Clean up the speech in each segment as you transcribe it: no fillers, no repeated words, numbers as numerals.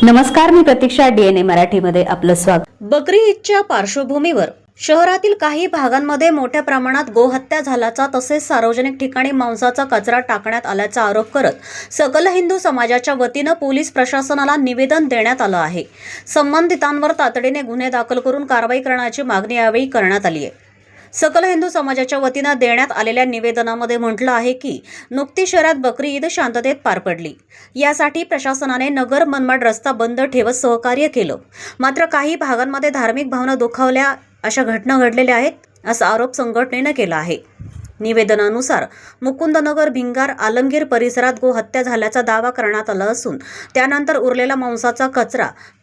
नमस्कार, मी प्रतीक्षा. DNA मराठीमध्ये आपलं स्वागत. बकरी ईदच्या पार्श्वभूमीवर शहरातील काही भागांमध्ये मोठ्या प्रमाणात गोहत्या झाल्याचा तसेच सार्वजनिक ठिकाणी मांसाचा कचरा टाकण्यात आल्याचा आरोप करत सकल हिंदू समाजाच्या वतीनं पोलीस प्रशासनाला निवेदन देण्यात आलं आहे. संबंधितांवर तातडीने गुन्हे दाखल करून कारवाई करण्याची मागणी यावेळी करण्यात आली आहे. सकल हिंदू समाजाच्या वतीनं देण्यात आलेल्या निवेदनामध्ये म्हटलं आहे की नुकतीच शहरात बकरी ईद शांततेत पार पडली. यासाठी प्रशासनाने नगर मनमाड रस्ता बंद ठेवत सहकार्य केलं. मात्र काही भागांमध्ये धार्मिक भावना दुखावल्या अशा घटना घडलेल्या आहेत, असा आरोप संघटनेनं केला आहे. निवेदनानुसार मुकुंदनगर, भिंगार, आलमगीर परिसरात गोहत्या झाल्याचा दावा करण्यात आला असून त्यानंतर उरलेला मांसाचा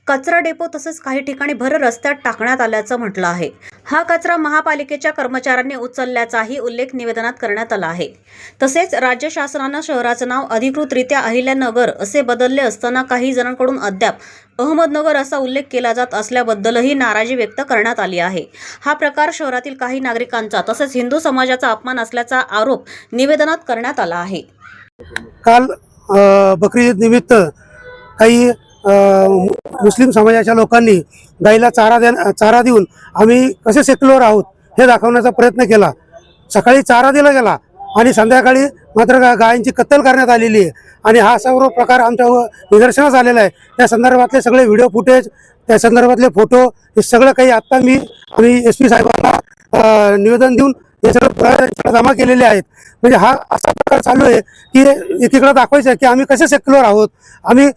कचरा डेपो तसेच काही ठिकाणी भर रस्त्यात टाकण्यात आल्याचं म्हटलं आहे. हा कचरा महापालिकेच्या कर्मचाऱ्यांनी उचलल्याचाही उल्लेख निवेदनात करण्यात आला आहे. तसेच राज्य शासनानं शहराचं नाव अधिकृतरित्या अहिल्यानगर असे बदलले असताना काही जणांकडून अद्याप अहमदनगर असा उल्लेख केला जात असल्याबद्दलही नाराजी व्यक्त करण्यात आली आहे. हा प्रकार शहरातील काही नागरिकांचा तसेच हिंदू समाजाचा अपमान असल्याचा आरोप निवेदनात करण्यात आला आहे. काल बकरी ईद निमित्त काही मुस्लिम समाजाच्या लोकांनी गाईला चारा देऊन आम्ही कसे सेक्युलर आहोत हे दाखवण्याचा प्रयत्न केला. सकाळी चारा दिला गेला आणि संध्याकाळी मात्र गायांची कत्तल करण्यात आलेली आहे आणि हा सर्व प्रकार आमच्या निदर्शनास आलेला आहे. त्या संदर्भातले सगळे व्हिडिओ फुटेज, त्या संदर्भातले फोटो, हे सगळं काही आत्ता आम्ही SP साहेबांना निवेदन देऊन हे सगळं जमा केलेले आहेत. म्हणजे हा असा प्रकार चालू आहे की एकीकडे दाखवायचं की आम्ही कसे सेक्युलर आहोत, आम्ही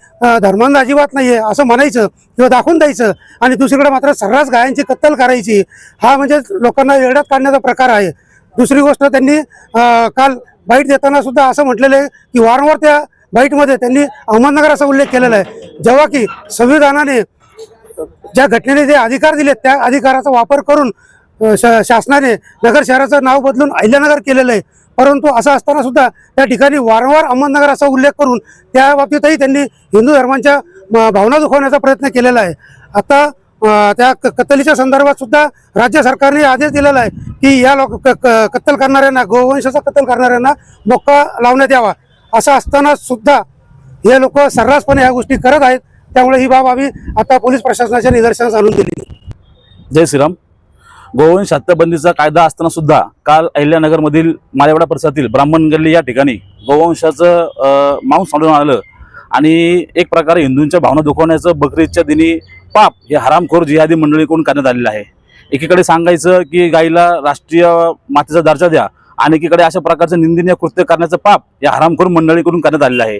धर्मांध अजिबात नाही आहे असं म्हणायचं किंवा दाखवून द्यायचं, आणि दुसरीकडे मात्र सर्रास गायांची कत्तल करायची. हा म्हणजे लोकांना वेड्यात काढण्याचा प्रकार आहे. दुसरी गोष्ट, त्यांनी काल बाईट देताना सुद्धा असं म्हटलेलं आहे की वारंवार त्या बाईटमध्ये त्यांनी अहमदनगर असा उल्लेख केलेला आहे, जेव्हा की संविधानाने ज्या घटनेने जे अधिकार दिलेत त्या अधिकाराचा वापर करून शासनाने नगर शहराचं नाव बदलून अहिल्यानगर केलेलं आहे. परंतु असं असताना सुद्धा त्या ठिकाणी वारंवार अहमदनगर असा उल्लेख करून त्या बाबतीतही त्यांनी हिंदू धर्मांच्या भावना दुखवण्याचा प्रयत्न केलेला आहे. आता त्या कत्तलीच्या संदर्भात सुद्धा राज्य सरकारने आदेश दिलेला आहे की या कत्तल करणाऱ्यांना, गोवंशाचा कत्तल करणाऱ्यांना मोक्का लावण्यात यावा. असं असताना सुद्धा हे लोक सर्रासपणे ह्या गोष्टी करत आहेत. त्यामुळे ही बाब आम्ही आता पोलीस प्रशासनाच्या निदर्शनास आणून दिली. जय श्रीराम. गोवंश हत्याबंदीचा कायदा असताना सुद्धा काल अहिल्यानगरमधील मालेवाडा परिसरातील ब्राह्मण गल्ली या ठिकाणी गोवंशाचं मांस सांडून आलं आणि एक प्रकारे हिंदूंच्या भावना दुखवण्याचं बकरीच्या दिनी पाप हे हरामखोर जिहादी मंडळीकडून करण्यात आलेलं आहे. एकीकडे सांगायचं की गाईला राष्ट्रीय मातेचा दर्जा द्या आणि एकीकडे अशा प्रकारचं निंदनीय कृत्य करण्याचं पाप या हरामखोर मंडळीकडून करण्यात आलेलं आहे.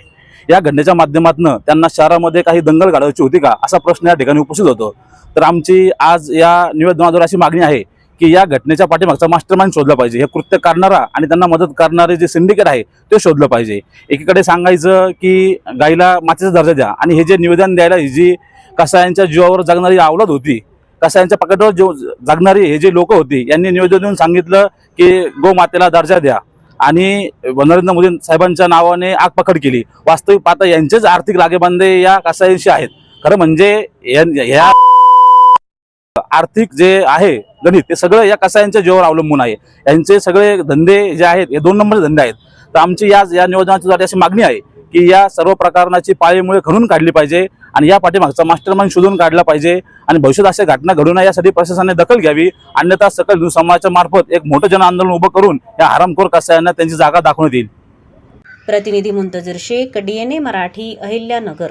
या घटनेच्या माध्यमातून त्यांना शहरामध्ये काही दंगल घडवायची होती का असा प्रश्न या ठिकाणी उपस्थित होतो. तर आमची आज या निवेदनाद्वारे अशी मागणी आहे की या घटनेच्या पाठीमागचा मास्टरमाइंड शोधला पाहिजे. हे कृत्य करणारा आणि त्यांना मदत करणारे जे सिंडिकेट आहे ते शोधलं पाहिजे. एकीकडे सांगायचं की गाईला मातेचा दर्जा द्या आणि हे जे निवेदन द्यायला ही जी कसायांच्या जीवावर जगणारी अवलाद होती, कसायांच्या पाकिटावर जगणारी हे जे लोक होती, यांनी निवेदन देऊन सांगितलं की गोमातेला दर्जा द्या आणि नरेंद्र मोदी साहेबांच्या नावाने आगपकड केली. वास्तविक पाहता यांचेच आर्थिक लागेबांधे या कसायांशी आहेत. खरं म्हणजे या आर्थिक जे आहे गणित ते सगळं या कसायांच्या जीवावर अवलंबून आहे. यांचे सगळे धंदे जे आहेत हे 2 नंबरचे धंदे आहेत. तर आमची या निवेदनाची अशी मागणी आहे की या सर्व प्रकरणाची पाळीमुळे खणून काढली पाहिजे आणि या पाठीमागचा मास्टरमाइंड शोधून काढला पाहिजे आणि भविष्यात अशा घटना घडू नये यासाठी प्रशासनाने दखल घ्यावी. अन्यथा सकल हिंदू समाजाच्या मार्फत एक मोठं जन आंदोलन उभं करून या हरामखोर कसायांना त्यांची जागा दाखवण्यात येईल. प्रतिनिधी मुंतजर शेख, DNA मराठी, अहिल्यानगर.